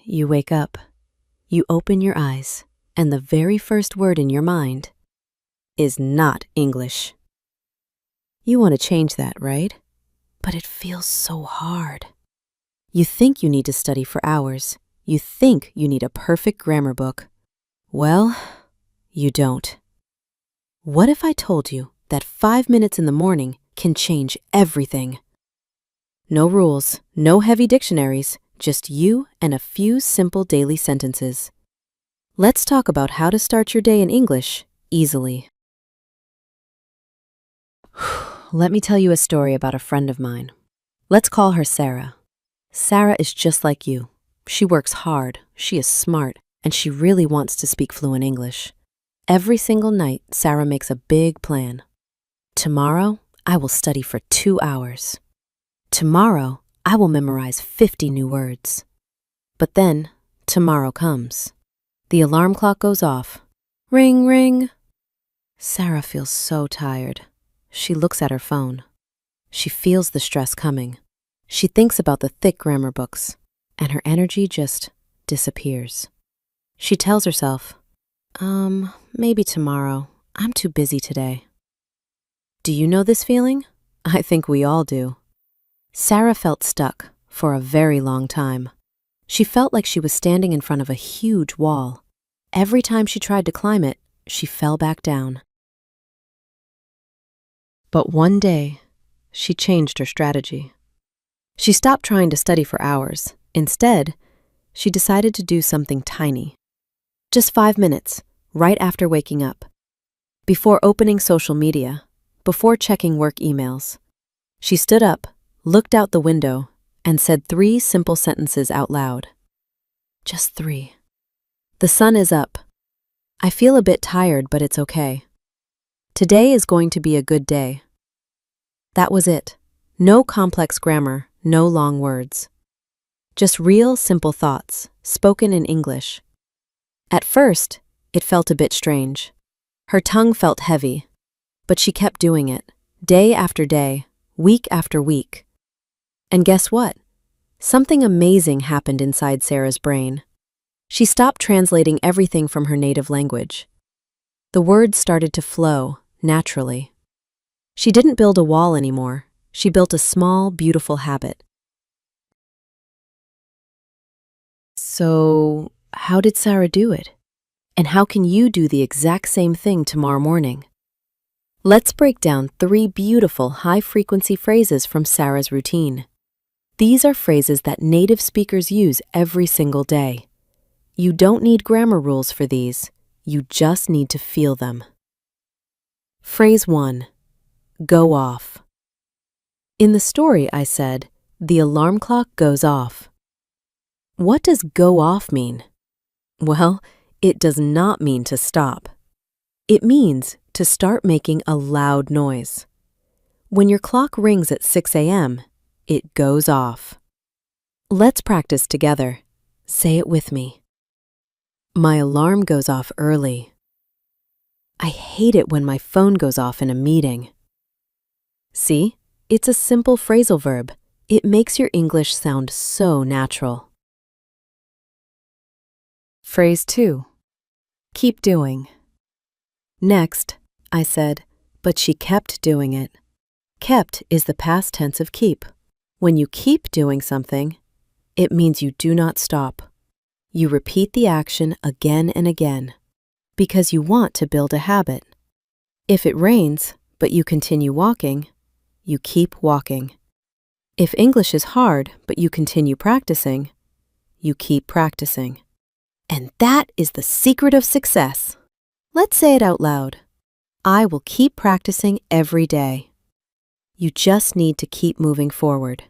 You wake up, you open your eyes, and the very first word in your mind is not English. You want to change that, right? But it feels so hard. You think you need to study for hours. You think you need a perfect grammar book. Well, you don't. What if I told you that 5 minutes in the morning can change everything? No rules, no heavy dictionaries, just you and a few simple daily sentences. Let's talk about how to start your day in English easily. Let me tell you a story about a friend of mine. Let's call her Sarah. Sarah is just like you. She works hard, she is smart, and she really wants to speak fluent English. Every single night, Sarah makes a big plan. Tomorrow, I will study for 2 hours. Tomorrow, I will memorize 50 new words. But then, tomorrow comes. The alarm clock goes off. Ring, ring. Sarah feels so tired. She looks at her phone. She feels the stress coming. She thinks about the thick grammar books, and her energy just disappears. She tells herself, maybe tomorrow. I'm too busy today. Do you know this feeling? I think we all do. Sarah felt stuck for a very long time. She felt like she was standing in front of a huge wall. Every time she tried to climb it, she fell back down. But one day, she changed her strategy. She stopped trying to study for hours. Instead, she decided to do something tiny. Just 5 minutes, right after waking up. Before opening social media, before checking work emails. She stood up, looked out the window, and said 3 simple sentences out loud. Just 3. The sun is up. I feel a bit tired, but it's okay. Today is going to be a good day. That was it. No complex grammar, no long words. Just real, simple thoughts, spoken in English. At first, it felt a bit strange. Her tongue felt heavy, but she kept doing it, day after day, week after week. And guess what? Something amazing happened inside Sarah's brain. She stopped translating everything from her native language. The words started to flow naturally. She didn't build a wall anymore. She built a small, beautiful habit. So, how did Sarah do it? And how can you do the exact same thing tomorrow morning? Let's break down 3 beautiful high-frequency phrases from Sarah's routine. These are phrases that native speakers use every single day. You don't need grammar rules for these. You just need to feel them. Phrase 1. Go off. In the story, I said, the alarm clock goes off. What does go off mean? Well, it does not mean to stop. It means to start making a loud noise. When your clock rings at 6 a.m., it goes off. Let's practice together. Say it with me. My alarm goes off early. I hate it when my phone goes off in a meeting. See, it's a simple phrasal verb. It makes your English sound so natural. Phrase 2. Keep doing. Next, I said, but she kept doing it. Kept is the past tense of keep. When you keep doing something, it means you do not stop. You repeat the action again and again because you want to build a habit. If it rains, but you continue walking, you keep walking. If English is hard, but you continue practicing, you keep practicing. And that is the secret of success. Let's say it out loud. I will keep practicing every day. You just need to keep moving forward.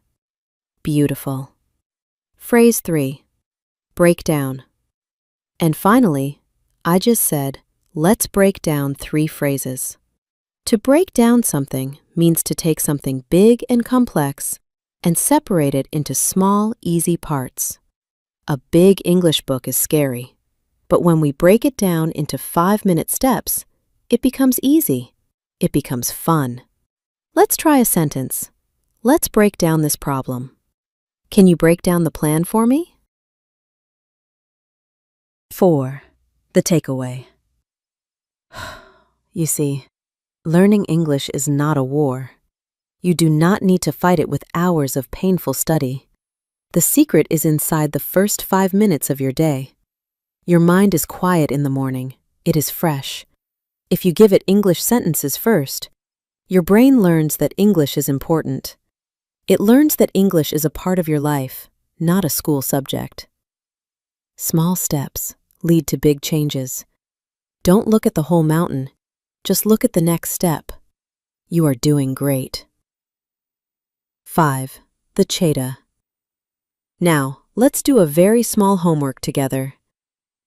Beautiful. Phrase 3. Break down. And finally, I just said, let's break down 3 phrases. To break down something means to take something big and complex and separate it into small, easy parts. A big English book is scary, but when we break it down into 5-minute steps, it becomes easy. It becomes fun. Let's try a sentence. Let's break down this problem. Can you break down the plan for me? 4. The takeaway. You see, learning English is not a war. You do not need to fight it with hours of painful study. The secret is inside the first 5 minutes of your day. Your mind is quiet in the morning. It is fresh. If you give it English sentences first, your brain learns that English is important. It learns that English is a part of your life, not a school subject. Small steps lead to big changes. Don't look at the whole mountain. Just look at the next step. You are doing great. 5. The cheetah. Now, let's do a very small homework together.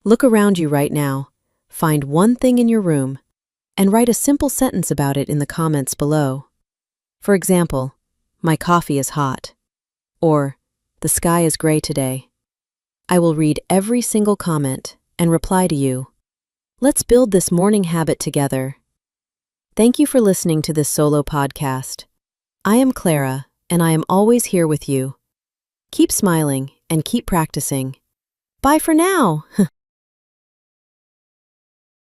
Look around you right now. Find one thing in your room and write a simple sentence about it in the comments below. For example, my coffee is hot, or the sky is gray today. I will read every single comment and reply to you. Let's build this morning habit together. Thank you for listening to this solo podcast. I am Clara, and I am always here with you. Keep smiling and keep practicing. Bye for now.